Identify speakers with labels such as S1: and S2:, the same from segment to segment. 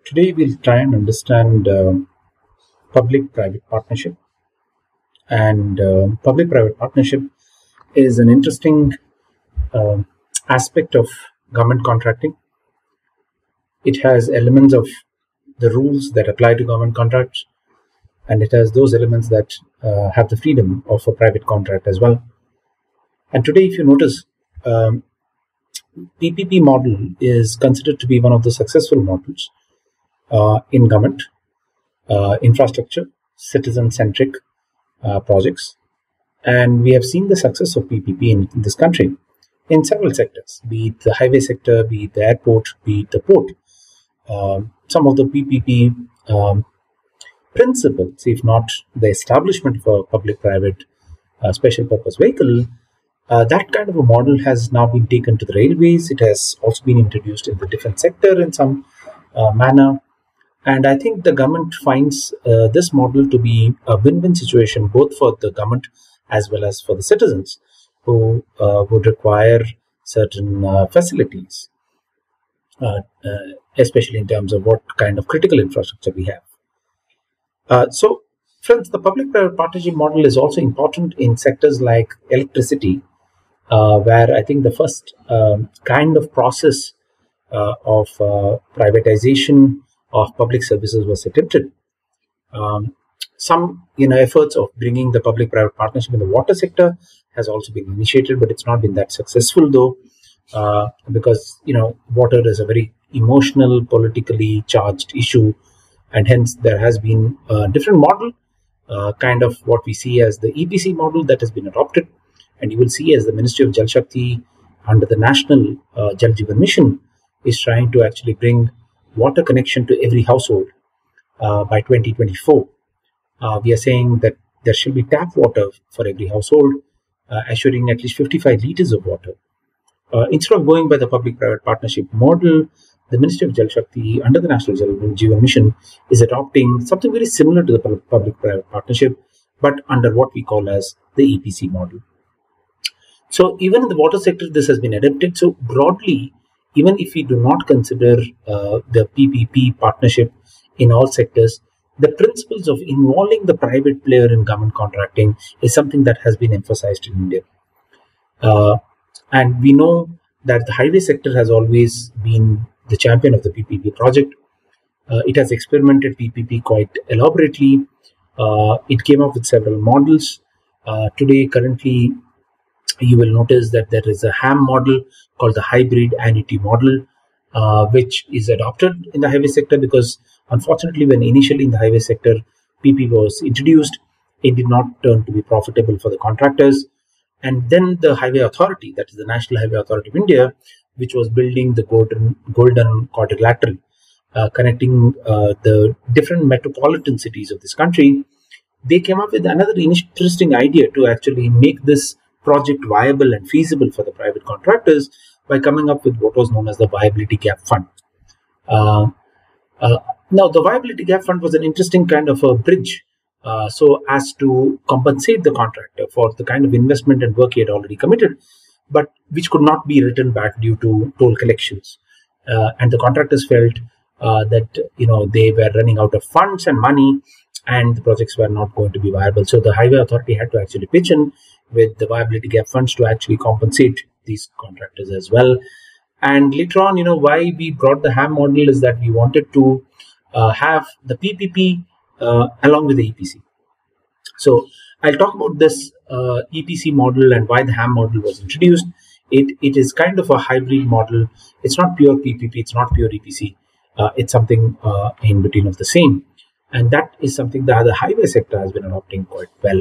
S1: Today we'll try and understand public-private partnership. And public-private partnership is an interesting uh, aspect of government contracting. It has elements of the rules that apply to government contracts, and it has those elements that have the freedom of a private contract as well. And today, if you notice, PPP model is considered to be one of the successful models in government infrastructure, citizen-centric projects. And we have seen the success of PPP in this country in several sectors, be it the highway sector, be it the airport, be it the port. Some of the PPP principles, if not the establishment of a public-private special purpose vehicle, that kind of a model has now been taken to the railways. It has also been introduced in the defense sector in some manner. And I think the government finds this model to be a win-win situation, both for the government as well as for the citizens who would require certain facilities, especially in terms of what kind of critical infrastructure we have. So, friends, the public-private partnership model is also important in sectors like electricity, where I think the first kind of process of privatization of public services was attempted. Some efforts of bringing the public-private partnership in the water sector has also been initiated, but it's not been that successful though, because water is a very emotional, politically charged issue, and hence there has been a different model, kind of what we see as the EPC model that has been adopted, and you will see as the Ministry of Jal Shakti under the National Jal Jeevan Mission is trying to actually bring water connection to every household by 2024. We are saying that there should be tap water for every household, assuring at least 55 liters of water. Instead of going by the public-private partnership model, the Ministry of Jal Shakti under the National Jal Jeevan Mission is adopting something very similar to the public-private partnership, but under what we call as the EPC model. So even in the water sector, this has been adopted. So broadly, even if we do not consider the PPP partnership in all sectors, the principles of involving the private player in government contracting is something that has been emphasized in India. And we know that the highway sector has always been the champion of the PPP project. It has experimented PPP quite elaborately. It came up with several models. Currently, you will notice that there is a HAM model called the hybrid annuity model, which is adopted in the highway sector because unfortunately when initially in the highway sector PP was introduced, it did not turn to be profitable for the contractors. And then the highway authority, that is the National Highway Authority of India, which was building the golden quadrilateral, connecting the different metropolitan cities of this country, they came up with another interesting idea to actually make this project viable and feasible for the private contractors by coming up with what was known as the Viability Gap Fund. Now, the Viability Gap Fund was an interesting kind of a bridge so as to compensate the contractor for the kind of investment and work he had already committed, but which could not be written back due to toll collections. And the contractors felt that they were running out of funds and money, and the projects were not going to be viable. So the Highway Authority had to actually pitch in with the Viability Gap Funds to actually compensate these contractors as well. And later on, why we brought the HAM model is that we wanted to have the PPP along with the EPC. So I'll talk about this EPC model and why the HAM model was introduced. It is kind of a hybrid model. It's not pure PPP, it's not pure EPC. It's something in between of the same. And that is something that the highway sector has been adopting quite well.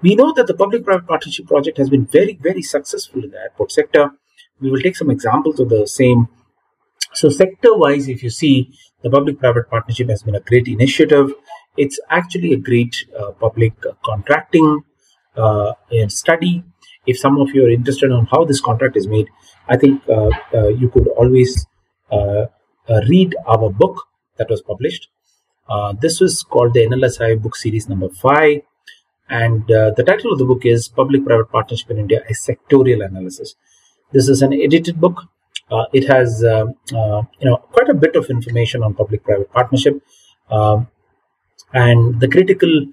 S1: We know that the public-private partnership project has been very, very successful in the airport sector. We will take some examples of the same. So sector-wise, if you see, the public-private partnership has been a great initiative. It's actually a great public contracting study. If some of you are interested on how this contract is made, I think you could always read our book that was published. This was called the NLSI book series number 5. And the title of the book is Public-Private Partnership in India, a Sectorial Analysis. This is an edited book It has quite a bit of information on public-private partnership, um, and the critical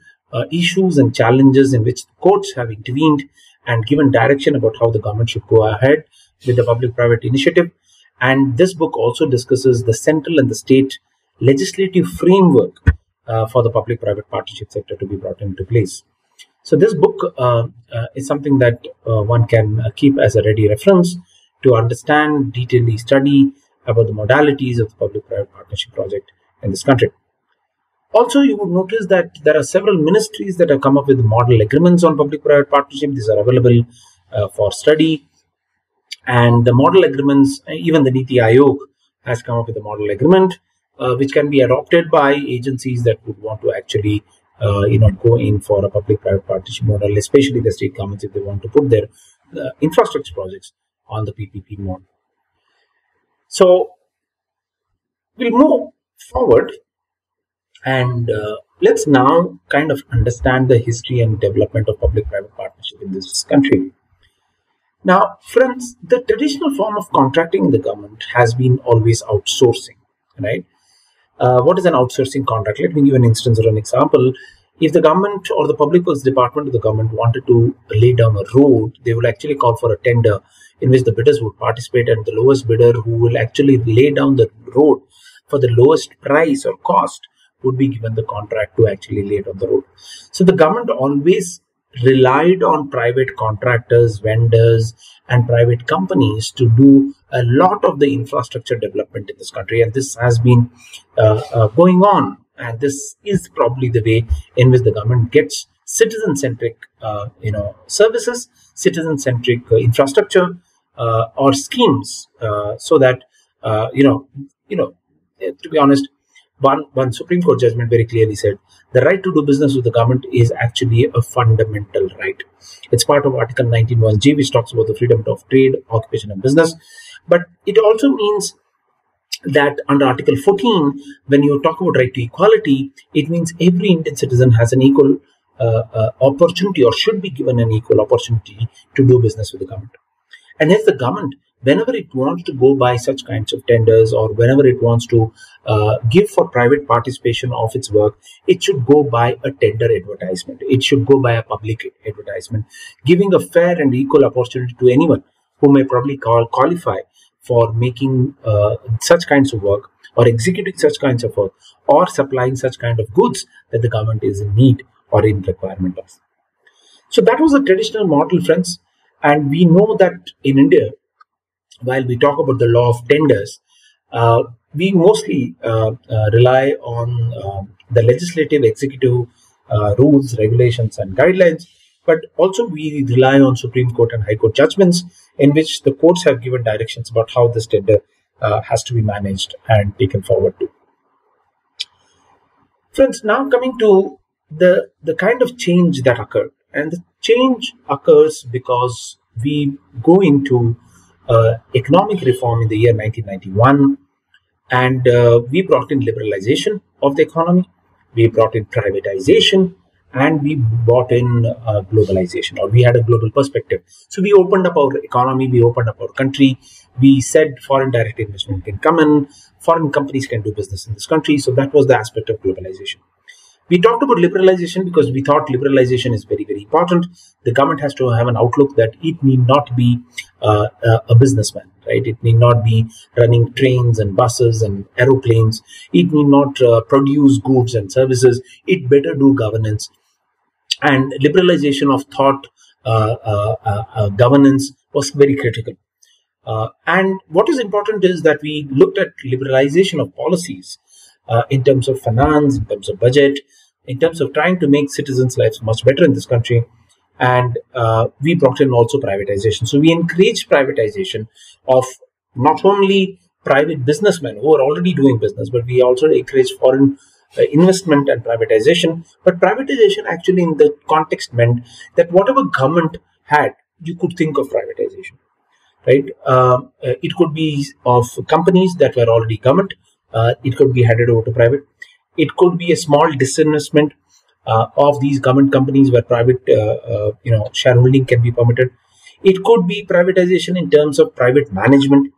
S1: issues and challenges in which the courts have intervened and given direction about how the government should go ahead with the public-private initiative. And this book also discusses the central and the state legislative framework for the public-private partnership sector to be brought into place. So this book is something that one can keep as a ready reference to understand, detailedly study about the modalities of the public-private partnership project in this country. Also, you would notice that there are several ministries that have come up with model agreements on public-private partnership. These are available for study. And the model agreements, even the NITI Aayog has come up with a model agreement, which can be adopted by agencies that would want to actually, go in for a public-private partnership model, especially the state governments if they want to put their infrastructure projects on the PPP model. So we'll move forward. And let's now kind of understand the history and development of public-private partnership in this country. Now, friends, the traditional form of contracting in the government has been always outsourcing, right? What is an outsourcing contract? Let me give an instance or an example. If the government or the public works department of the government wanted to lay down a road, they will actually call for a tender in which the bidders would participate, and the lowest bidder who will actually lay down the road for the lowest price or cost would be given the contract to actually lay down the road. So the government always relied on private contractors, vendors, and private companies to do a lot of the infrastructure development in this country, and this has been going on. And this is probably the way in which the government gets citizen-centric, services, citizen-centric infrastructure or schemes, so that to be honest. One Supreme Court judgment very clearly said the right to do business with the government is actually a fundamental right. It's part of Article 19(1)(g), which talks about the freedom of trade, occupation, and business. But it also means that under Article 14, when you talk about right to equality, it means every Indian citizen has an equal opportunity, or should be given an equal opportunity to do business with the government. And hence the government, whenever it wants to go by such kinds of tenders, or whenever it wants to give for private participation of its work, it should go by a tender advertisement. It should go by a public advertisement, giving a fair and equal opportunity to anyone who may probably qualify for making such kinds of work, or executing such kinds of work, or supplying such kind of goods that the government is in need or in requirement of. So that was a traditional model, friends. And we know that in India, while we talk about the law of tenders, we mostly rely on the legislative, executive rules, regulations, and guidelines. But also we rely on Supreme Court and High Court judgments, in which the courts have given directions about how this tender has to be managed and taken forward to. Friends, now coming to the kind of change that occurred. And the change occurs because we go into economic reform in the year 1991, and we brought in liberalization of the economy, we brought in privatization, and we brought in globalization, or we had a global perspective. So we opened up our economy, we opened up our country, we said foreign direct investment can come in, foreign companies can do business in this country. So that was the aspect of globalization. We talked about liberalization because we thought liberalization is very, very important. The government has to have an outlook that it need not be a businessman, right? It need not be running trains and buses and aeroplanes. It need not produce goods and services. It better do governance. And liberalization of thought governance was very critical. And what is important is that we looked at liberalization of policies in terms of finance, in terms of budget, in terms of trying to make citizens' lives much better in this country. And we brought in also privatization. So we encouraged privatization of not only private businessmen who are already doing business, but we also encouraged foreign investment and privatization. But privatization actually in the context meant that whatever government had, you could think of privatization. Right? It could be of companies that were already government. It could be handed over to private. It could be a small disinvestment of these government companies where private, shareholding can be permitted. It could be privatization in terms of private management.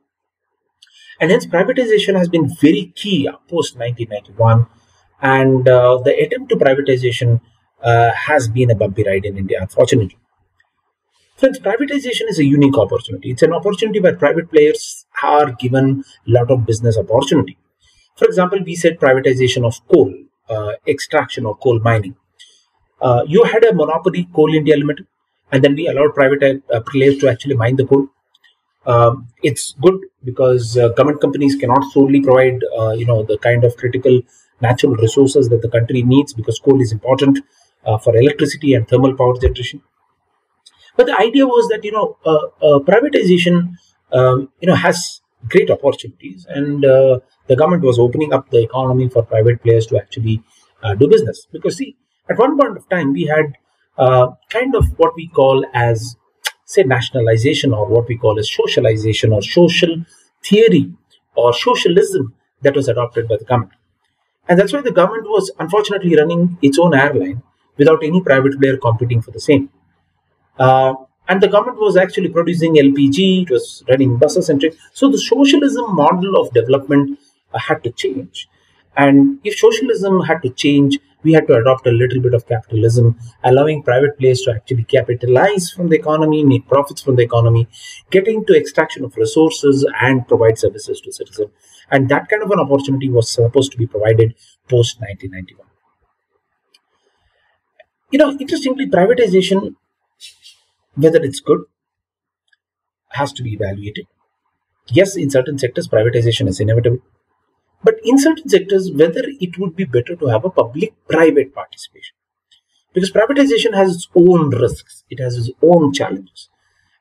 S1: And hence privatization has been very key post 1991, and the attempt to privatization has been a bumpy ride in India, unfortunately. Friends, privatization is a unique opportunity. It's an opportunity where private players are given a lot of business opportunity. For example, we said privatization of coal extraction or coal mining. You had a monopoly, Coal India Limited, and then we allowed private players to actually mine the coal. It's good because government companies cannot solely provide, the kind of critical natural resources that the country needs, because coal is important for electricity and thermal power generation. But the idea was that privatization has great opportunities, and the government was opening up the economy for private players to actually do business. Because see, at one point of time we had kind of what we call as, say, nationalization, or what we call as socialization, or social theory, or socialism, that was adopted by the government. And that's why the government was unfortunately running its own airline without any private player competing for the same. And the government was actually producing LPG, it was running buses and trains. So the socialism model of development had to change. And if socialism had to change, we had to adopt a little bit of capitalism, allowing private players to actually capitalize from the economy, make profits from the economy, get into extraction of resources, and provide services to citizens. And that kind of an opportunity was supposed to be provided post 1991. Interestingly, privatization, whether it's good, has to be evaluated. Yes, in certain sectors, privatization is inevitable. But in certain sectors, whether it would be better to have a public-private participation. Because privatization has its own risks, it has its own challenges.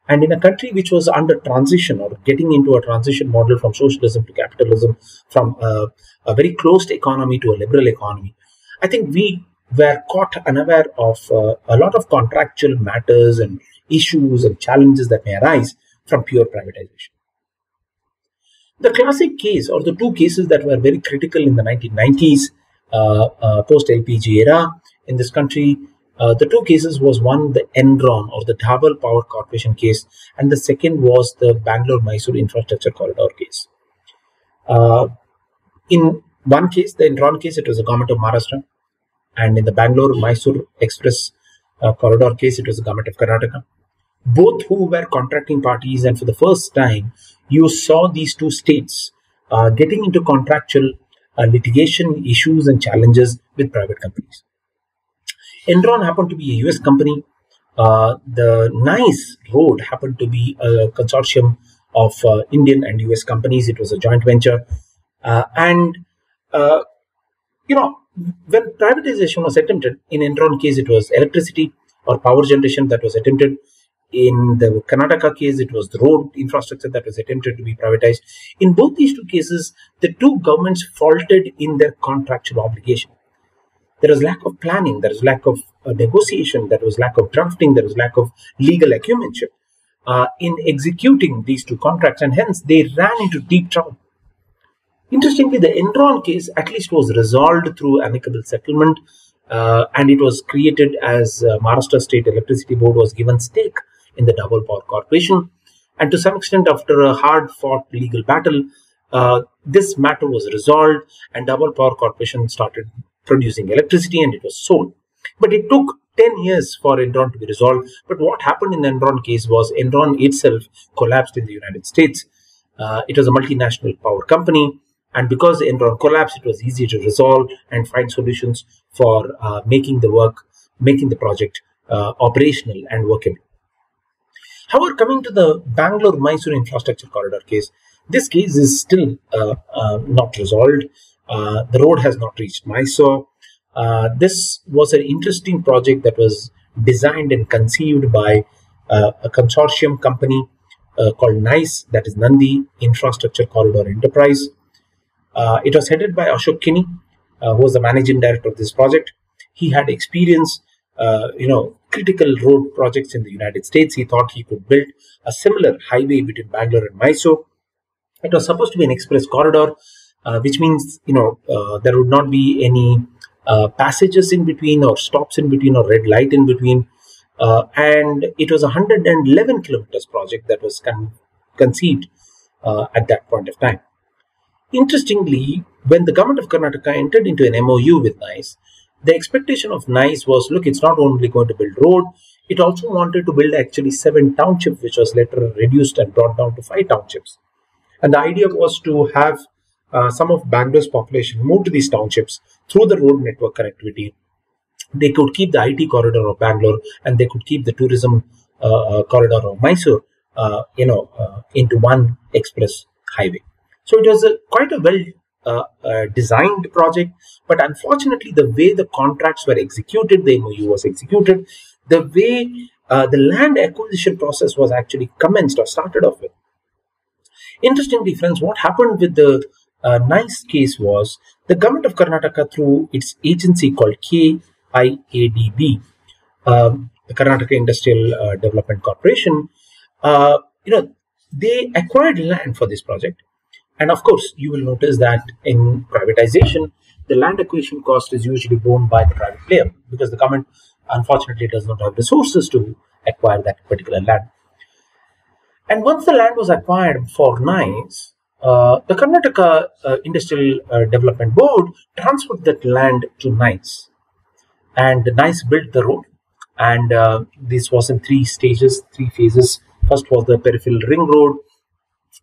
S1: And in a country which was under transition, or getting into a transition model from socialism to capitalism, from a very closed economy to a liberal economy, I think we were caught unaware of a lot of contractual matters and issues and challenges that may arise from pure privatization. The classic case, or the two cases that were very critical in the 1990s, post-LPG era in this country, the two cases was one, the Enron, or the Dabhol Power Corporation case, and the second was the Bangalore-Mysore Infrastructure Corridor case. In one case, the Enron case, it was the government of Maharashtra, and in the Bangalore-Mysore Express Corridor case, it was the government of Karnataka. Both who were contracting parties, and for the first time, you saw these two states getting into contractual litigation issues and challenges with private companies. Enron happened to be a US company. The NICE road happened to be a consortium of Indian and US companies. It was a joint venture. When privatization was attempted, in Enron case, it was electricity or power generation that was attempted. In the Karnataka case, it was the road infrastructure that was attempted to be privatized. In both these two cases, the two governments faltered in their contractual obligation. There was lack of planning, there was lack of negotiation, there was lack of drafting, there was lack of legal acumenship in executing these two contracts, and hence they ran into deep trouble. Interestingly, the Enron case at least was resolved through amicable settlement, and it was created as Maharashtra State Electricity Board was given stake in the Dabhol Power Corporation. And to some extent, after a hard-fought legal battle, this matter was resolved, and Dabhol Power Corporation started producing electricity, and it was sold. But it took 10 years for Enron to be resolved. But what happened in the Enron case was Enron itself collapsed in the United States. It was a multinational power company, and because Enron collapsed, it was easy to resolve and find solutions for making the project operational and workable. However, coming to the Bangalore-Mysore Infrastructure Corridor case, this case is still not resolved. The road has not reached Mysore. This was an interesting project that was designed and conceived by a consortium company called NICE, that is Nandi Infrastructure Corridor Enterprise. It was headed by Ashok Kinney, who was the managing director of this project. He had experience, critical road projects in the United States. He thought he could build a similar highway between Bangalore and Mysore. It was supposed to be an express corridor, which means, there would not be any passages in between, or stops in between, or red light in between. And it was a 111 kilometers project that was conceived at that point of time. Interestingly, when the government of Karnataka entered into an MOU with NICE, the expectation of NICE was, look, it's not only going to build road, it also wanted to build actually 7 townships, which was later reduced and brought down to 5 townships. And the idea was to have some of Bangalore's population move to these townships through the road network connectivity. They could keep the IT corridor of Bangalore, and they could keep the tourism corridor of Mysore, into one express highway. So it was quite a well designed project, but unfortunately, the way the contracts were executed, the MOU was executed, the way the land acquisition process was actually commenced or started off with. Interestingly, friends, what happened with the NICE case was the government of Karnataka, through its agency called KIADB, the Karnataka Industrial Development Corporation, they acquired land for this project. And of course, you will notice that in privatization, the land acquisition cost is usually borne by the private player because the government, unfortunately, does not have resources to acquire that particular land. And once the land was acquired for NICE, the Karnataka Industrial Development Board transferred that land to NICE. And NICE built the road. And this was in 3 stages, 3 phases. First was the peripheral ring road,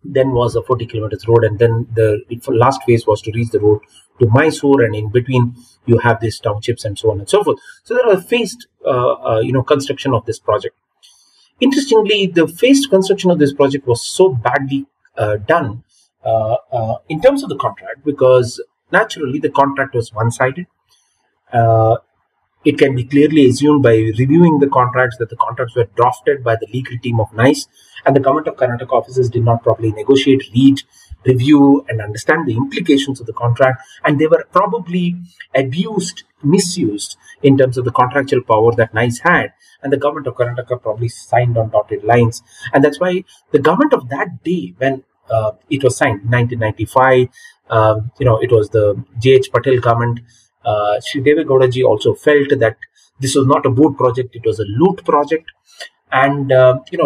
S1: then was a 40 kilometers road, and then the last phase was to reach the road to Mysore, and in between you have these townships and so on and so forth. So there was a phased construction of this project. Interestingly, the phased construction of this project was so badly done in terms of the contract, because naturally the contract was one-sided. It can be clearly assumed by reviewing the contracts that the contracts were drafted by the legal team of NICE, and the government of Karnataka officers did not properly negotiate, read, review, and understand the implications of the contract, and they were probably abused, misused in terms of the contractual power that NICE had, and the government of Karnataka probably signed on dotted lines. And that's why the government of that day, when it was signed in 1995, it was the J.H. Patel government. Sri Deve Gowda ji also felt that this was not a boat project, it was a loot project. And,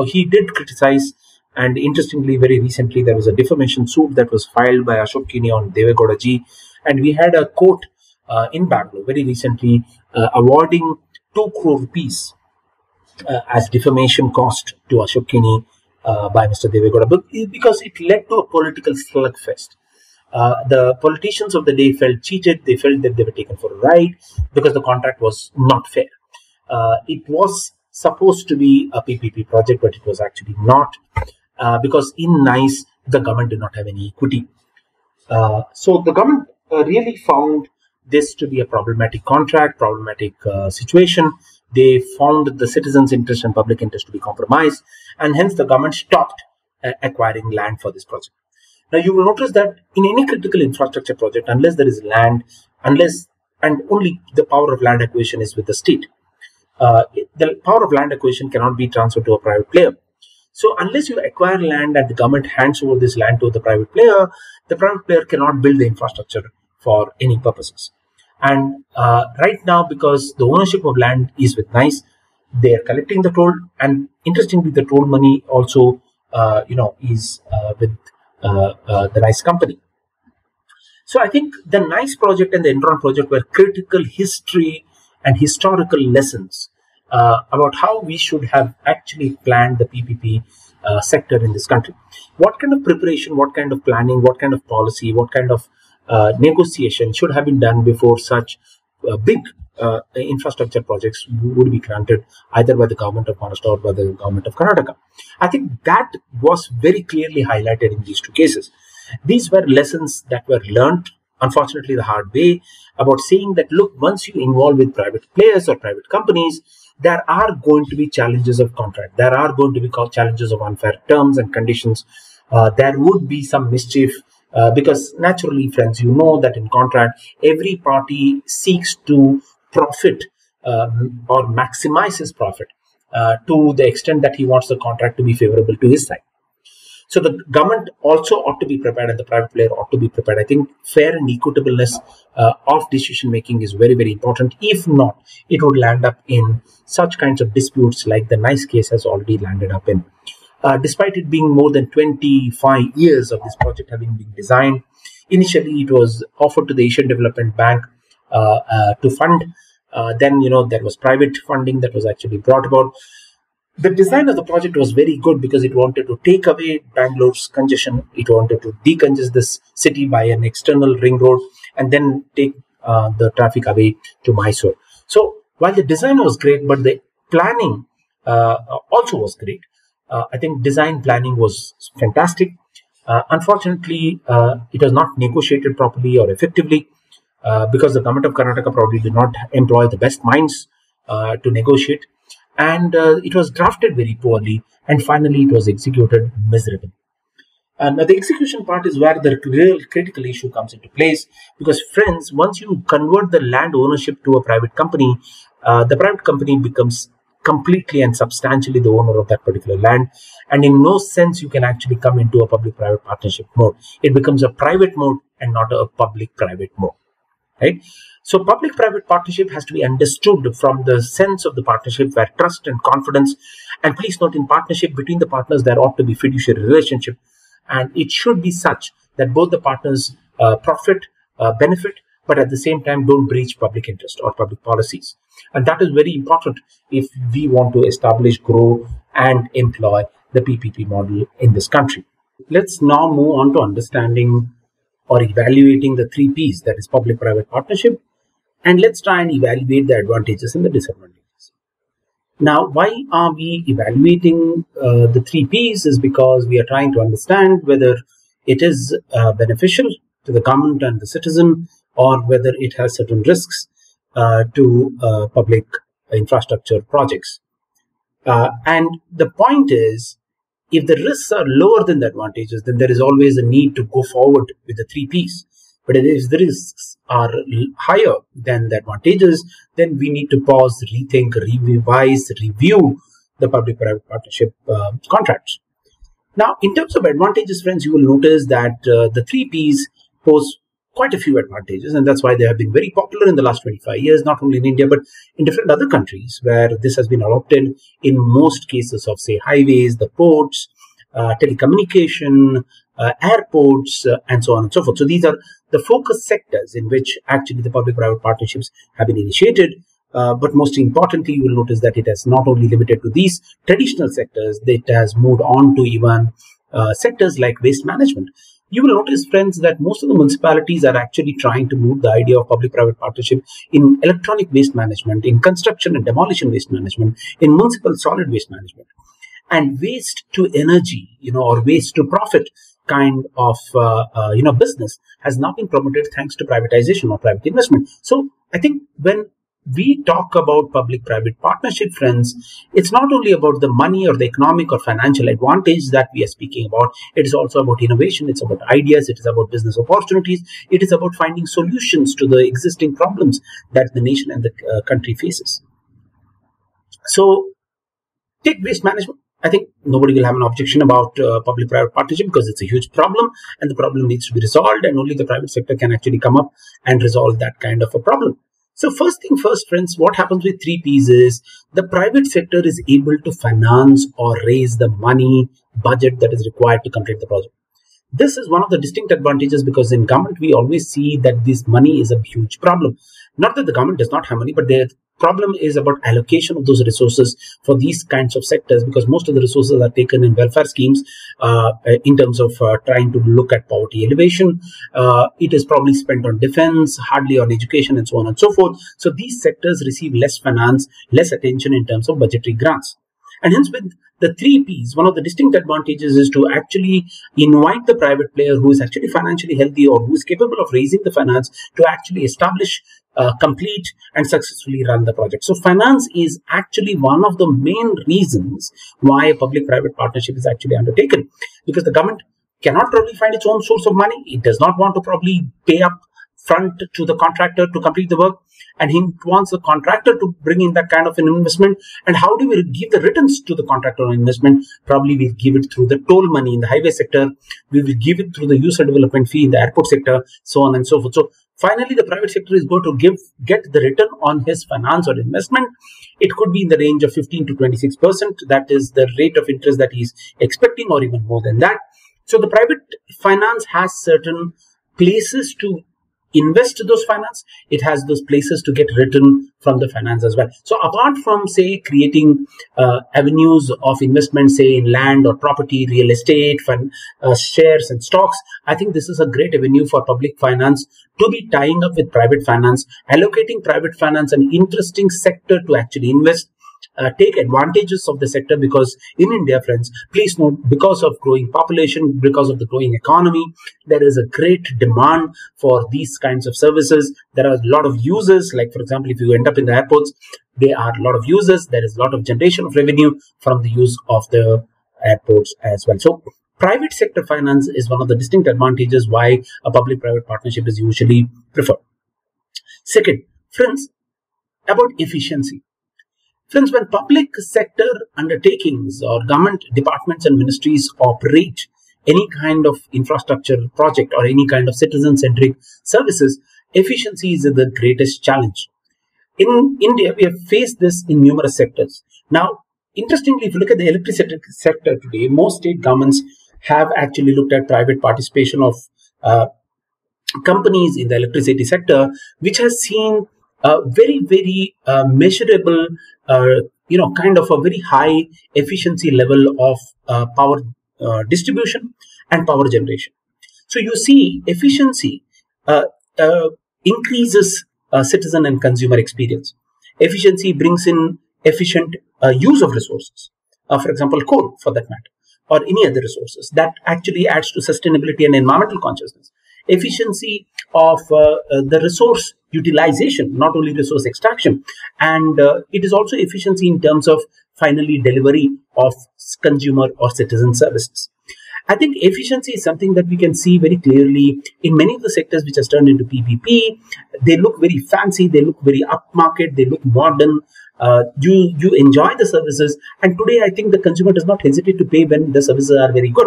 S1: he did criticize. And interestingly, very recently, there was a defamation suit that was filed by Ashok Kini on Deve Gowda ji. And we had a court in Bangalore very recently awarding 2 crore rupees as defamation cost to Ashok Kini by Mr. Deve Gowda, because it led to a political slugfest. The politicians of the day felt cheated. They felt that they were taken for a ride because the contract was not fair. It was supposed to be a PPP project, but it was actually not, because in NICE, the government did not have any equity. So the government really found this to be a problematic contract, problematic situation. They found the citizens' interest and public interest to be compromised, and hence the government stopped acquiring land for this project. Now, you will notice that in any critical infrastructure project, unless there is land, and only the power of land acquisition is with the state, the power of land acquisition cannot be transferred to a private player. So, unless you acquire land and the government hands over this land to the private player cannot build the infrastructure for any purposes. And right now, because the ownership of land is with NICE, they are collecting the toll, and interestingly, the toll money also, is with the NICE company. So I think the NICE project and the Enron project were critical history and historical lessons about how we should have actually planned the PPP sector in this country. What kind of preparation, what kind of planning, what kind of policy, what kind of negotiation should have been done before such big infrastructure projects would be granted either by the government of Maharashtra or by the government of Karnataka. I think that was very clearly highlighted in these 2 cases. These were lessons that were learned, unfortunately the hard way, about saying that, look, once you involve with private players or private companies, there are going to be challenges of contract. There are going to be challenges of unfair terms and conditions. There would be some mischief. Because naturally, friends, you know that in contract, every party seeks to profit or maximize his profit to the extent that he wants the contract to be favorable to his side. So the government also ought to be prepared, and the private player ought to be prepared. I think fair and equitableness of decision making is very, very important. If not, it would land up in such kinds of disputes like the NICE case has already landed up in. Despite it being more than 25 years of this project having been designed, Initially, it was offered to the Asian Development Bank to fund. Then, there was private funding that was actually brought about. The design of the project was very good because it wanted to take away Bangalore's congestion. It wanted to decongest this city by an external ring road and then take the traffic away to Mysore. So while the design was great, but the planning also was great. I think design planning was fantastic. Unfortunately, it was not negotiated properly or effectively because the government of Karnataka probably did not employ the best minds to negotiate. And it was drafted very poorly, and finally it was executed miserably. And the execution part is where the real critical issue comes into place, because friends, once you convert the land ownership to a private company, the private company becomes completely and substantially the owner of that particular land, and in no sense you can actually come into a public-private partnership mode. It becomes a private mode and not a public-private mode. Right? So public-private partnership has to be understood from the sense of the partnership where trust and confidence, and please note, in partnership between the partners there ought to be fiduciary relationship, and it should be such that both the partners profit, benefit, but at the same time don't breach public interest or public policies. And that is very important if we want to establish, grow and employ the PPP model in this country. Let's now move on to understanding or evaluating the 3 Ps, that is public-private partnership, and let's try and evaluate the advantages and the disadvantages. Now, why are we evaluating the 3 Ps is because we are trying to understand whether it is beneficial to the government and the citizen, or whether it has certain risks to public infrastructure projects. And the point is, if the risks are lower than the advantages, then there is always a need to go forward with the 3 Ps. But if the risks are higher than the advantages, then we need to pause, rethink, revise, review the public-private partnership contracts. Now, in terms of advantages, friends, you will notice that the 3 Ps pose quite a few advantages, and that's why they have been very popular in the last 25 years, not only in India, but in different other countries where this has been adopted in most cases of, say, highways, the ports, telecommunication, airports, and so on and so forth. So these are the focus sectors in which actually the public-private partnerships have been initiated. But most importantly, you will notice that it has not only limited to these traditional sectors, it has moved on to even sectors like waste management. You will notice, friends, that most of the municipalities are actually trying to move the idea of public-private partnership in electronic waste management, in construction and demolition waste management, in municipal solid waste management. And waste to energy, or waste to profit kind of, business has now been promoted thanks to privatization or private investment. So I think when we talk about public-private partnership, friends, it's not only about the money or the economic or financial advantage that we are speaking about. It is also about innovation. It's about ideas. It is about business opportunities. It is about finding solutions to the existing problems that the nation and the country faces. So take waste management. I think nobody will have an objection about public-private partnership because it's a huge problem and the problem needs to be resolved, and only the private sector can actually come up and resolve that kind of a problem. So first thing first, friends, what happens with 3 Ps is the private sector is able to finance or raise the money budget that is required to complete the project. This is one of the distinct advantages, because in government, we always see that this money is a huge problem. Not that the government does not have money, but the problem is about allocation of those resources for these kinds of sectors, because most of the resources are taken in welfare schemes in terms of trying to look at poverty elevation. It is probably spent on defense, hardly on education, and so on and so forth. So these sectors receive less finance, less attention in terms of budgetary grants. And hence, with the 3 Ps, one of the distinct advantages is to actually invite the private player who is actually financially healthy or who is capable of raising the finance to actually establish, complete and successfully run the project. So finance is actually one of the main reasons why a public-private partnership is actually undertaken, because the government cannot probably find its own source of money. It does not want to probably pay up front to the contractor to complete the work, and he wants the contractor to bring in that kind of an investment. And how do we give the returns to the contractor on investment? Probably we give it through the toll money in the highway sector. We will give it through the user development fee in the airport sector, so on and so forth. So finally, the private sector is going to get the return on his finance or investment. It could be in the range of 15 to 26%. That is the rate of interest that he's expecting, or even more than that. So the private finance has certain places to invest those finance, it has those places to get return from the finance as well. So apart from, say, creating avenues of investment, say in land or property, real estate, shares and stocks, I think this is a great avenue for public finance to be tying up with private finance, allocating private finance an interesting sector to actually invest, take advantages of the sector, because in India, friends, please note, because of growing population, because of the growing economy, there is a great demand for these kinds of services. There are a lot of users, like for example, if you end up in the airports, there are a lot of users, there is a lot of generation of revenue from the use of the airports as well. So private sector finance is one of the distinct advantages why a public-private partnership is usually preferred. Second, friends, about efficiency. Friends, when public sector undertakings or government departments and ministries operate any kind of infrastructure project or any kind of citizen-centric services, efficiency is the greatest challenge. In India, we have faced this in numerous sectors. Now, interestingly, if you look at the electricity sector today, most state governments have actually looked at private participation of companies in the electricity sector, which has seen very measurable, kind of a very high efficiency level of power distribution and power generation. So you see, efficiency increases citizen and consumer experience. Efficiency brings in efficient use of resources, for example, coal for that matter, or any other resources. That actually adds to sustainability and environmental consciousness. Efficiency of the resource utilization, not only resource extraction, and it is also efficiency in terms of finally delivery of consumer or citizen services. I think efficiency is something that we can see very clearly in many of the sectors which has turned into PPP. They look very fancy, they look very upmarket, they look modern. You enjoy the services, and today I think the consumer does not hesitate to pay when the services are very good.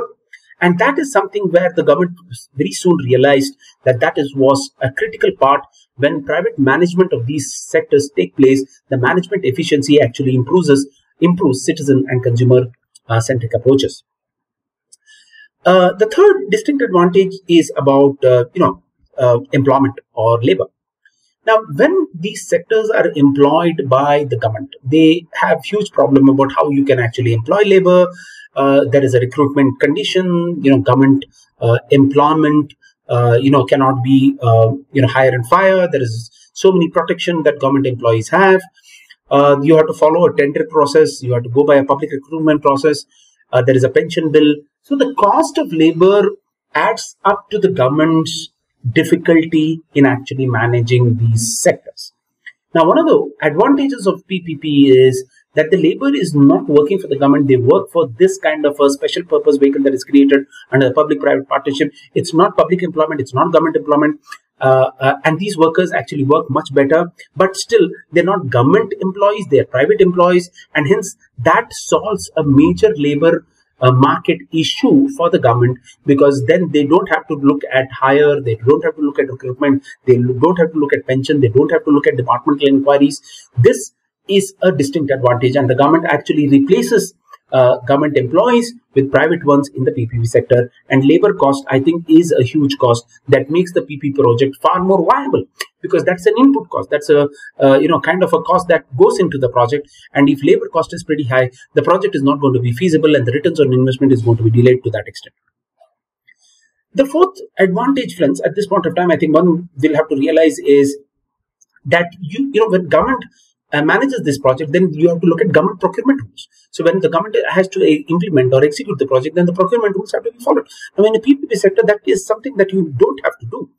S1: And that is something where the government very soon realized that was a critical part. When private management of these sectors take place, the management efficiency actually improves citizen and consumer centric approaches. The third distinct advantage is about employment or labor. Now, when these sectors are employed by the government, they have huge problem about how you can actually employ labor. There is a recruitment condition. Government employment cannot be hire and fire. There is so many protection that government employees have. You have to follow a tender process. You have to go by a public recruitment process. There is a pension bill. So the cost of labor adds up to the government's difficulty in actually managing these sectors. Now, one of the advantages of PPP is that the labor is not working for the government. They work for this kind of a special purpose vehicle that is created under a public-private partnership. It's not public employment. It's not government employment. And these workers actually work much better. But still, they're not government employees. They're private employees. And hence, that solves a major labor market issue for the government, because then they don't have to look at hire, they don't have to look at recruitment, they don't have to look at pension, they don't have to look at departmental inquiries. This is a distinct advantage, and the government actually replaces government employees with private ones in the PPP sector. And labor cost, I think, is a huge cost that makes the PPP project far more viable, because that's an input cost. That's a kind of a cost that goes into the project. And if labor cost is pretty high, the project is not going to be feasible, and the returns on investment is going to be delayed to that extent. The fourth advantage, friends, at this point of time, I think one will have to realize is that when government manages this project, then you have to look at government procurement rules. So when the government has to implement or execute the project, then the procurement rules have to be followed. Now, in the PPP sector, that is something that you don't have to do.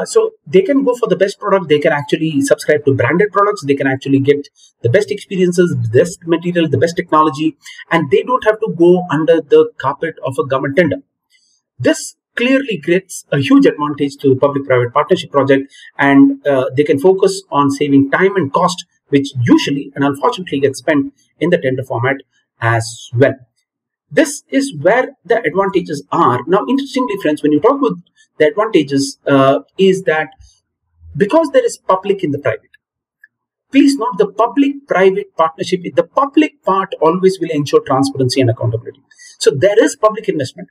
S1: So they can go for the best product. They can actually subscribe to branded products. They can actually get the best experiences, the best material, the best technology, and they don't have to go under the carpet of a government tender. This clearly creates a huge advantage to the public-private partnership project, and they can focus on saving time and cost, which usually and unfortunately gets spent in the tender format as well. This is where the advantages are. Now, interestingly, friends, when you talk about the advantages, is that because there is public in the private, please note the public-private partnership, the public part always will ensure transparency and accountability. So there is public investment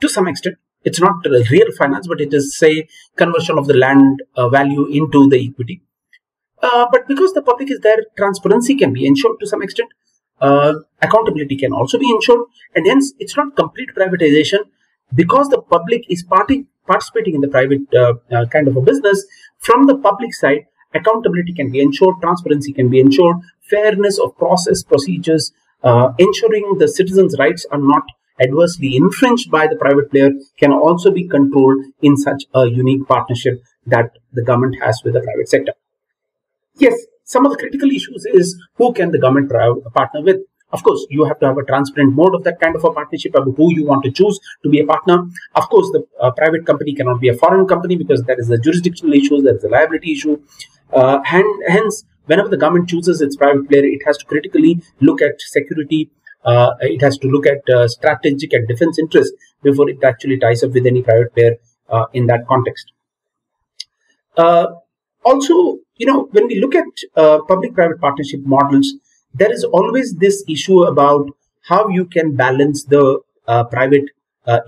S1: to some extent, It's not real finance, but it is, say, conversion of the land value into the equity. But because the public is there, transparency can be ensured to some extent. Accountability can also be ensured, and hence it's not complete privatization. Because the public is participating in the private kind of a business, from the public side, accountability can be ensured, transparency can be ensured, fairness of process, procedures, ensuring the citizens' rights are not adversely infringed by the private player can also be controlled in such a unique partnership that the government has with the private sector. Yes, some of the critical issues is who can the government partner with. Of course, you have to have a transparent mode of that kind of a partnership about who you want to choose to be a partner. Of course, the private company cannot be a foreign company because there is a jurisdictional issue, there is a liability issue. Hence, whenever the government chooses its private player, it has to critically look at security. It has to look at strategic and defense interests before it actually ties up with any private player in that context. Also, when we look at public-private partnership models, there is always this issue about how you can balance the private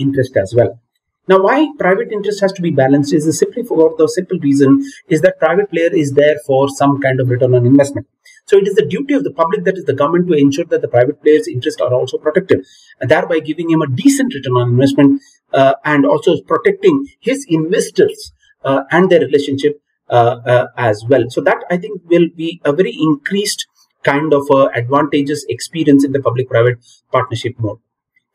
S1: interest as well. Now, why private interest has to be balanced is simply for the simple reason is that private player is there for some kind of return on investment. So it is the duty of the public, that is the government, to ensure that the private player's interests are also protected, and thereby giving him a decent return on investment and also protecting his investors and their relationship as well. So that, I think, will be a very increased kind of advantageous experience in the public-private partnership mode.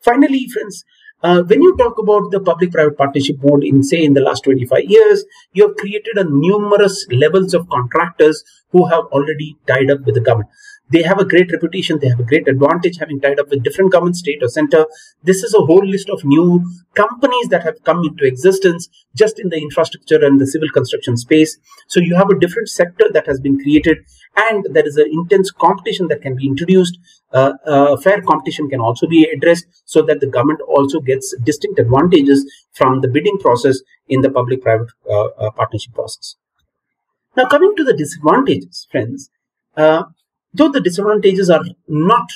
S1: Finally, friends, when you talk about the public-private partnership mode in the last 25 years, you have created a numerous levels of contractors who have already tied up with the government. They have a great reputation. They have a great advantage having tied up with different government, state or center. This is a whole list of new companies that have come into existence just in the infrastructure and the civil construction space. So you have a different sector that has been created, and there is an intense competition that can be introduced. Fair competition can also be addressed so that the government also gets distinct advantages from the bidding process in the public-private partnership process. Now, coming to the disadvantages, friends, though the disadvantages are not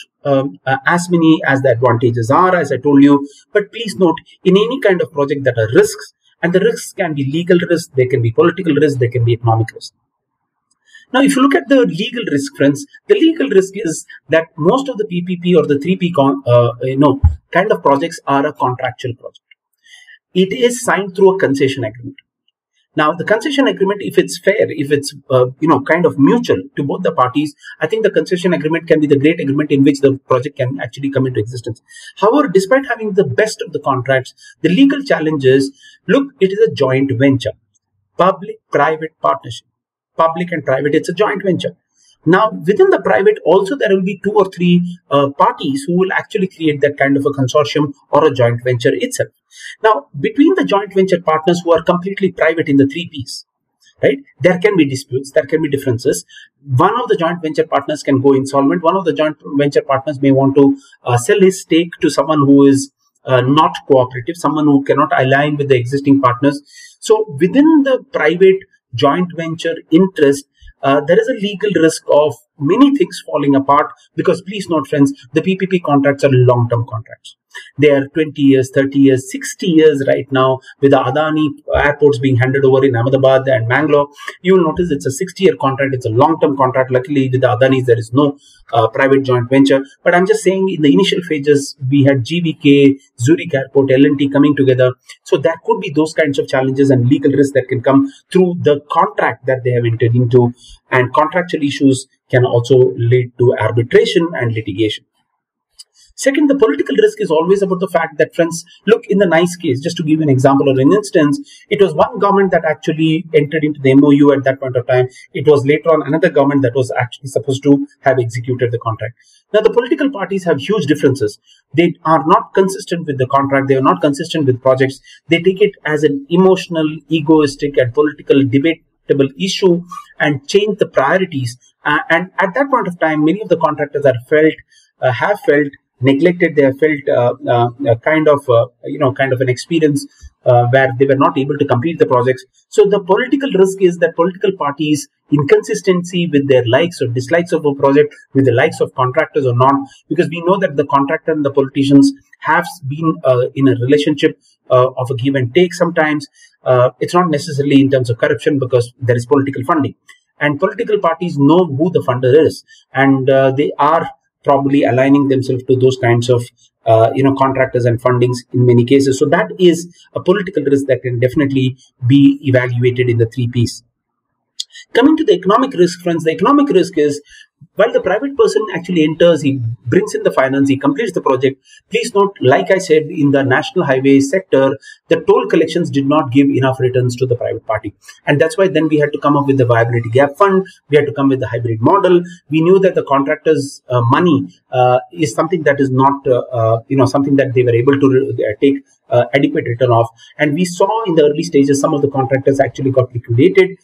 S1: as many as the advantages are, as I told you, but please note, in any kind of project there are risks, and the risks can be legal risks, they can be political risks, they can be economic risks. Now, if you look at the legal risk, friends, the legal risk is that most of the PPP or the 3P kind of projects are a contractual project. It is signed through a concession agreement. Now, the concession agreement, if it's fair, if it's kind of mutual to both the parties, I think the concession agreement can be the great agreement in which the project can actually come into existence. However, despite having the best of the contracts, the legal challenge is, look, it is a joint venture, public-private partnership, public and private. It's a joint venture. Now, within the private, also there will be 2 or 3 parties who will actually create that kind of a consortium or a joint venture itself. Now, between the joint venture partners who are completely private in the 3Ps, right, there can be disputes, there can be differences. One of the joint venture partners can go insolvent. One of the joint venture partners may want to sell his stake to someone who is not cooperative, someone who cannot align with the existing partners. So, within the private joint venture interest, there is a legal risk of many things falling apart, because please note, friends, the PPP contracts are long-term contracts. They are 20 years, 30 years, 60 years right now, with the Adani airports being handed over in Ahmedabad and Mangalore. You will notice it's a 60-year contract. It's a long-term contract. Luckily, with the Adanis, there is no private joint venture. But I'm just saying, in the initial phases, we had GVK, Zurich Airport, L&T coming together. So there could be those kinds of challenges and legal risks that can come through the contract that they have entered into. And contractual issues can also lead to arbitration and litigation. Second, the political risk is always about the fact that, friends, look, in the NICE case, just to give you an example or an instance, it was one government that actually entered into the MOU at that point of time. It was later on another government that was actually supposed to have executed the contract. Now, the political parties have huge differences. They are not consistent with the contract. They are not consistent with projects. They take it as an emotional, egoistic, and political debatable issue and change the priorities. And at that point of time, many of the contractors have felt neglected. They have felt kind of an experience where they were not able to complete the projects. So the political risk is that political parties inconsistency with their likes or dislikes of a project, with the likes of contractors or not, because we know that the contractor and the politicians have been in a relationship of a give and take sometimes. It's not necessarily in terms of corruption, because there is political funding. And political parties know who the funder is, and they are probably aligning themselves to those kinds of contractors and fundings in many cases. So that is a political risk that can definitely be evaluated in the 3Ps. Coming to the economic risk, friends, the economic risk is, while the private person actually enters, he brings in the finance, he completes the project. Please note, like I said, in the national highway sector, the toll collections did not give enough returns to the private party. And that's why then we had to come up with the viability gap fund. We had to come with the hybrid model. We knew that the contractors' money is something that is not, something that they were able to take adequate return of. And we saw in the early stages, some of the contractors actually got liquidated.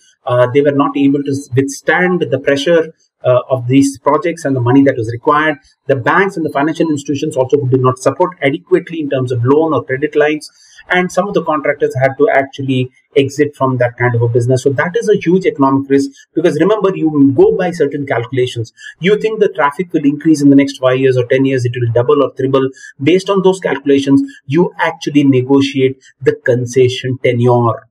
S1: They were not able to withstand the pressure of these projects and the money that was required. The banks and the financial institutions also did not support adequately in terms of loan or credit lines. And some of the contractors had to actually exit from that kind of a business. So that is a huge economic risk, because remember, you go by certain calculations. You think the traffic will increase in the next 5 years or 10 years, it will double or triple. Based on those calculations, you actually negotiate the concession tenure.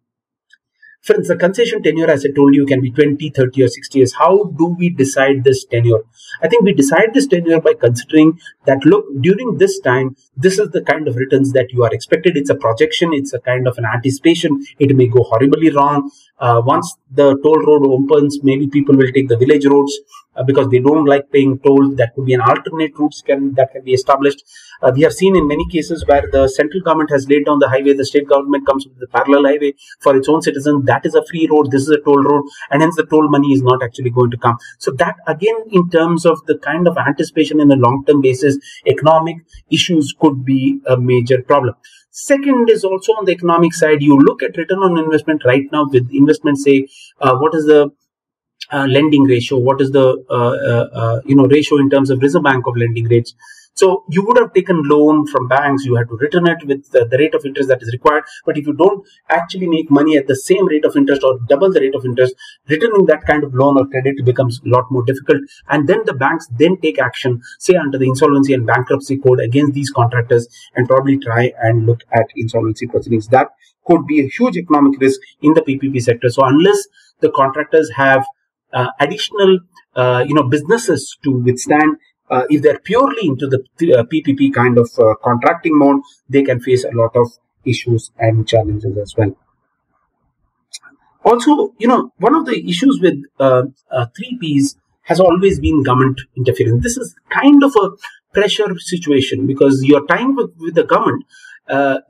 S1: Friends, the concession tenure, as I told you, can be 20, 30 or 60 years. How do we decide this tenure? I think we decide this tenure by considering that, look, during this time, this is the kind of returns that you are expected. It's a projection. It's a kind of an anticipation. It may go horribly wrong. Once the toll road opens, maybe people will take the village roads because they don't like paying toll. That could be an alternate routes that can be established. We have seen in many cases where the central government has laid down the highway, the state government comes with the parallel highway for its own citizens. That is a free road. This is a toll road, and hence the toll money is not actually going to come. So that, again, in terms of the kind of anticipation in a long-term basis, economic issues could be a major problem. Second is also on the economic side. You look at return on investment right now with investment, say, what is the lending ratio? What is the ratio in terms of Reserve Bank of lending rates? So you would have taken loan from banks, you had to return it with the rate of interest that is required. But if you don't actually make money at the same rate of interest or double the rate of interest, returning that kind of loan or credit becomes a lot more difficult. And then the banks then take action, say under the insolvency and bankruptcy code, against these contractors and probably try and look at insolvency proceedings. That could be a huge economic risk in the PPP sector. So unless the contractors have additional businesses to withstand, if they're purely into the PPP kind of contracting mode, they can face a lot of issues and challenges as well. Also, one of the issues with 3Ps has always been government interference. This is kind of a pressure situation, because your time with the government,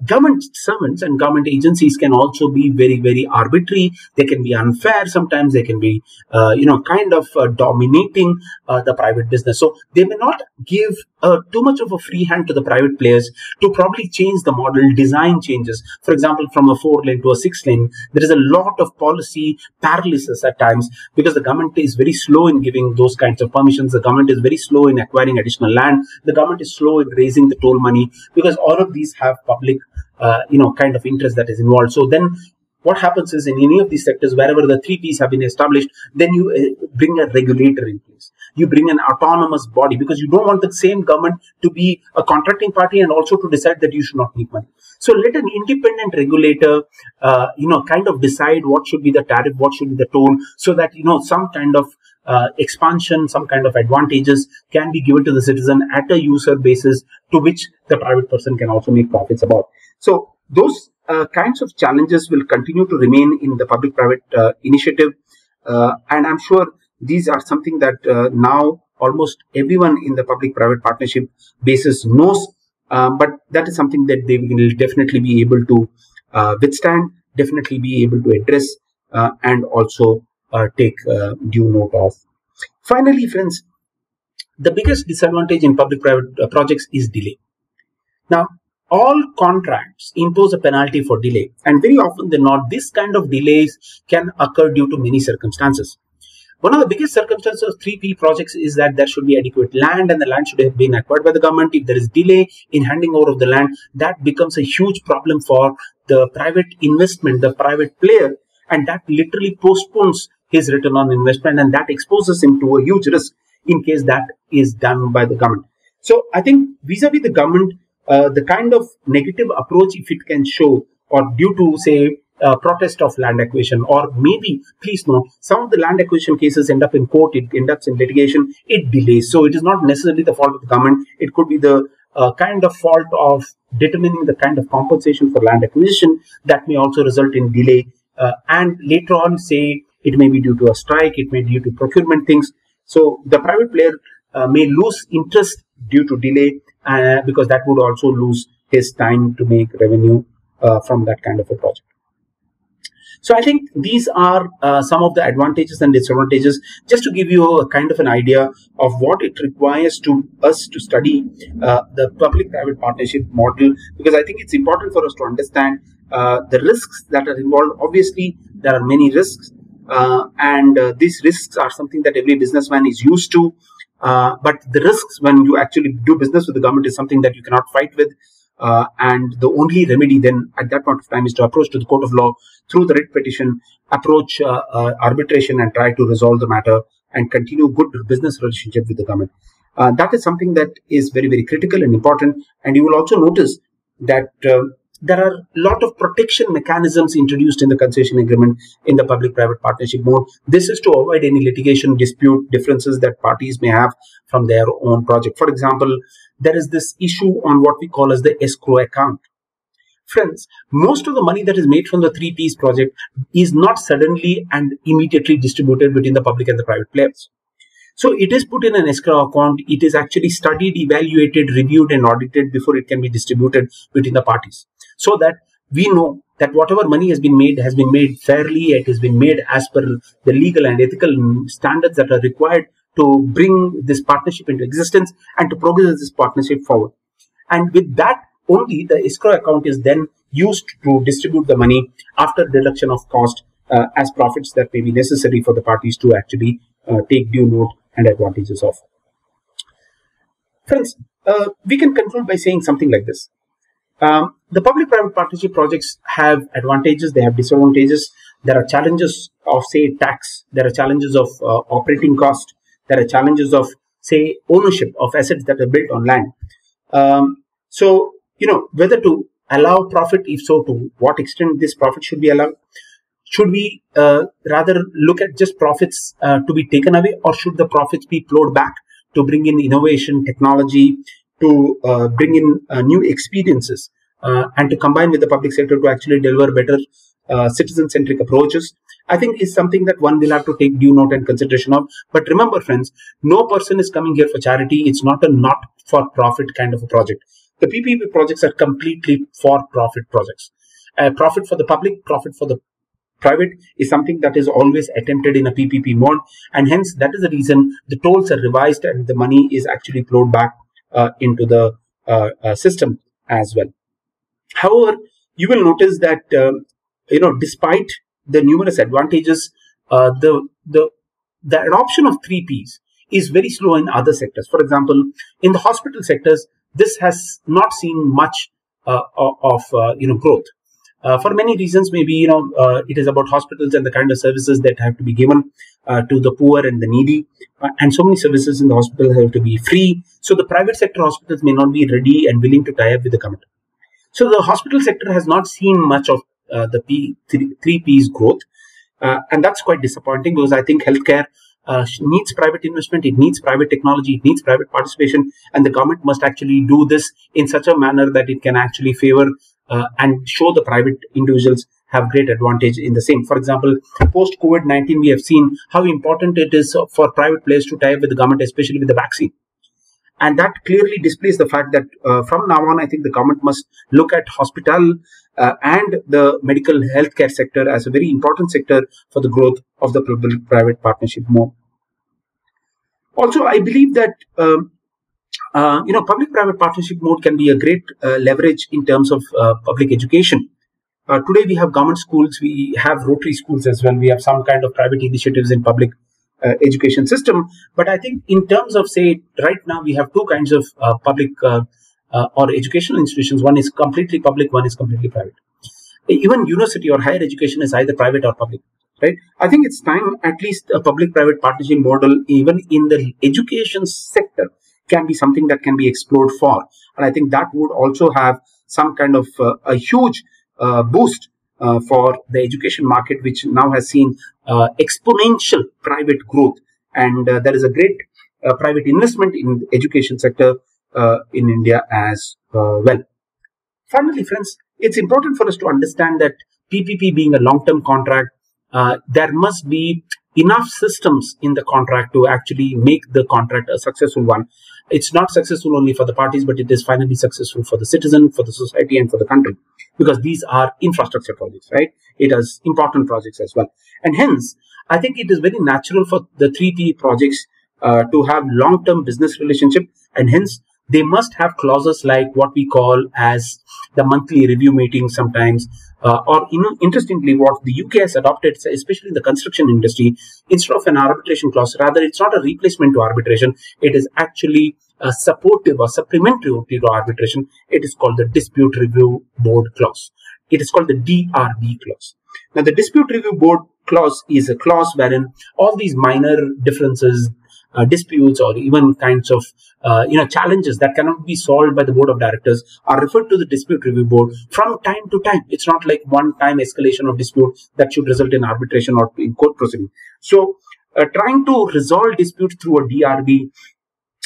S1: government servants and government agencies can also be very, very arbitrary. They can be unfair. Sometimes they can be, dominating the private business. So they may not give too much of a free hand to the private players to probably change the model, design changes. For example, from a 4-lane to a 6-lane, there is a lot of policy paralysis at times, because the government is very slow in giving those kinds of permissions. The government is very slow in acquiring additional land. The government is slow in raising the toll money, because all of these have public, kind of interest that is involved. So then what happens is, in any of these sectors, wherever the 3Ps have been established, then you bring a regulator in place. You bring an autonomous body, because you don't want the same government to be a contracting party and also to decide that you should not make money. So let an independent regulator, kind of decide what should be the tariff, what should be the toll, so that, some kind of expansion, some kind of advantages can be given to the citizen at a user basis, to which the private person can also make profits about. So those kinds of challenges will continue to remain in the public-private initiative. And I'm sure these are something that now almost everyone in the public-private partnership basis knows. But that is something that they will definitely be able to withstand, definitely be able to address, and also take due note of. Finally, friends, the biggest disadvantage in public-private projects is delay. Now, all contracts impose a penalty for delay, and very often than not, this kind of delays can occur due to many circumstances. One of the biggest circumstances of 3P projects is that there should be adequate land, and the land should have been acquired by the government. If there is delay in handing over of the land, that becomes a huge problem for the private investment, the private player, and that literally postpones his return on investment, and that exposes him to a huge risk in case that is done by the government. So I think vis-a-vis the government, the kind of negative approach, if it can show, or due to, say, protest of land acquisition, or maybe, please note, some of the land acquisition cases end up in court, it ends up in litigation, it delays. So it is not necessarily the fault of the government. It could be the kind of fault of determining the kind of compensation for land acquisition that may also result in delay. And later on, say, it may be due to a strike, it may be due to procurement things. So the private player may lose interest due to delay, because that would also lose his time to make revenue from that kind of a project. So I think these are some of the advantages and disadvantages, just to give you a kind of an idea of what it requires to us to study the public-private partnership model, because I think it's important for us to understand the risks that are involved. Obviously, there are many risks, and these risks are something that every businessman is used to. But the risks when you actually do business with the government is something that you cannot fight with. And the only remedy then at that point of time is to approach to the court of law through the writ petition, approach arbitration, and try to resolve the matter and continue good business relationship with the government. That is something that is very, very critical and important. And you will also notice that there are a lot of protection mechanisms introduced in the concession agreement in the public-private partnership mode. This is to avoid any litigation, dispute, differences that parties may have from their own project. For example, there is this issue on what we call as the escrow account. Friends, most of the money that is made from the 3Ps project is not suddenly and immediately distributed between the public and the private players. So it is put in an escrow account. It is actually studied, evaluated, reviewed, and audited before it can be distributed between the parties, so that we know that whatever money has been made fairly. It has been made as per the legal and ethical standards that are required to bring this partnership into existence and to progress this partnership forward. And with that, only the escrow account is then used to distribute the money after deduction of cost as profits that may be necessary for the parties to actually take due note and advantages of. Friends, we can conclude by saying something like this. The public-private partnership projects have advantages, they have disadvantages. There are challenges of, say, tax. There are challenges of operating cost. There are challenges of, say, ownership of assets that are built on land. So, whether to allow profit, if so, to what extent this profit should be allowed. Should we rather look at just profits to be taken away, or should the profits be plowed back to bring in innovation, technology, to bring in new experiences, and to combine with the public sector to actually deliver better citizen-centric approaches? I think is something that one will have to take due note and consideration of. But remember, friends, no person is coming here for charity. It's not a not-for-profit kind of a project. The PPP projects are completely for-profit projects. Profit for the public, profit for the private is something that is always attempted in a PPP mode, and hence that is the reason the tolls are revised and the money is actually flowed back into the system as well. However, you will notice that despite the numerous advantages, the adoption of 3Ps is very slow in other sectors. For example, in the hospital sectors, this has not seen much of growth. For many reasons, maybe it is about hospitals and the kind of services that have to be given to the poor and the needy, and so many services in the hospital have to be free. So the private sector hospitals may not be ready and willing to tie up with the government. So the hospital sector has not seen much of the 3Ps growth, and that's quite disappointing, because I think healthcare needs private investment, it needs private technology, it needs private participation, and the government must actually do this in such a manner that it can actually favor and show the private individuals have great advantage in the same. For example, post-COVID-19, we have seen how important it is for private players to tie up with the government, especially with the vaccine. And that clearly displays the fact that from now on, I think the government must look at hospital and the medical healthcare sector as a very important sector for the growth of the public-private partnership mode. Also, I believe that public-private partnership mode can be a great leverage in terms of public education. Today, we have government schools, we have Rotary schools as well, we have some kind of private initiatives in public education system. But I think in terms of, say, right now we have two kinds of public or educational institutions. One is completely public, one is completely private. Even university or higher education is either private or public, right? I think it's time at least a public-private partnership model, even in the education sector, can be something that can be explored for. And I think that would also have some kind of a huge boost for the education market, which now has seen exponential private growth. And there is a great private investment in the education sector in India as well. Finally, friends, it's important for us to understand that PPP being a long-term contract, there must be enough systems in the contract to actually make the contract a successful one. It's not successful only for the parties, but it is finally successful for the citizen, for the society, and for the country, because these are infrastructure projects, right? It is important projects as well. And hence, I think it is very natural for the 3P projects to have long-term business relationship, and hence they must have clauses like what we call as the monthly review meeting sometimes, or interestingly, what the UK has adopted, especially in the construction industry, instead of an arbitration clause, rather it's not a replacement to arbitration. It is actually a supportive or supplementary to arbitration. It is called the dispute review board clause. It is called the DRB clause. Now, the dispute review board clause is a clause wherein all these minor differences, disputes, or even kinds of challenges that cannot be solved by the board of directors are referred to the dispute review board from time to time. It's not like one-time escalation of dispute that should result in arbitration or in court proceeding. So trying to resolve disputes through a DRB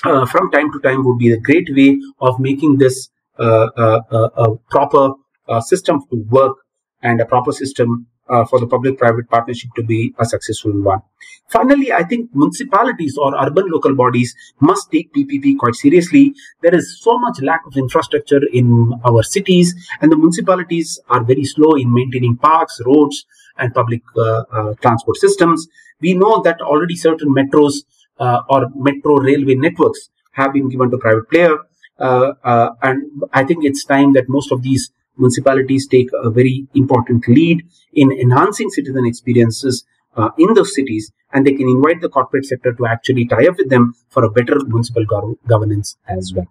S1: from time to time would be a great way of making this a proper system to work, and a proper system for the public-private partnership to be a successful one. Finally, I think municipalities or urban local bodies must take PPP quite seriously. There is so much lack of infrastructure in our cities, and the municipalities are very slow in maintaining parks, roads, and public transport systems. We know that already certain metros or metro railway networks have been given to private player, and I think it's time that most of these municipalities take a very important lead in enhancing citizen experiences in those cities, and they can invite the corporate sector to actually tie up with them for a better municipal governance as well.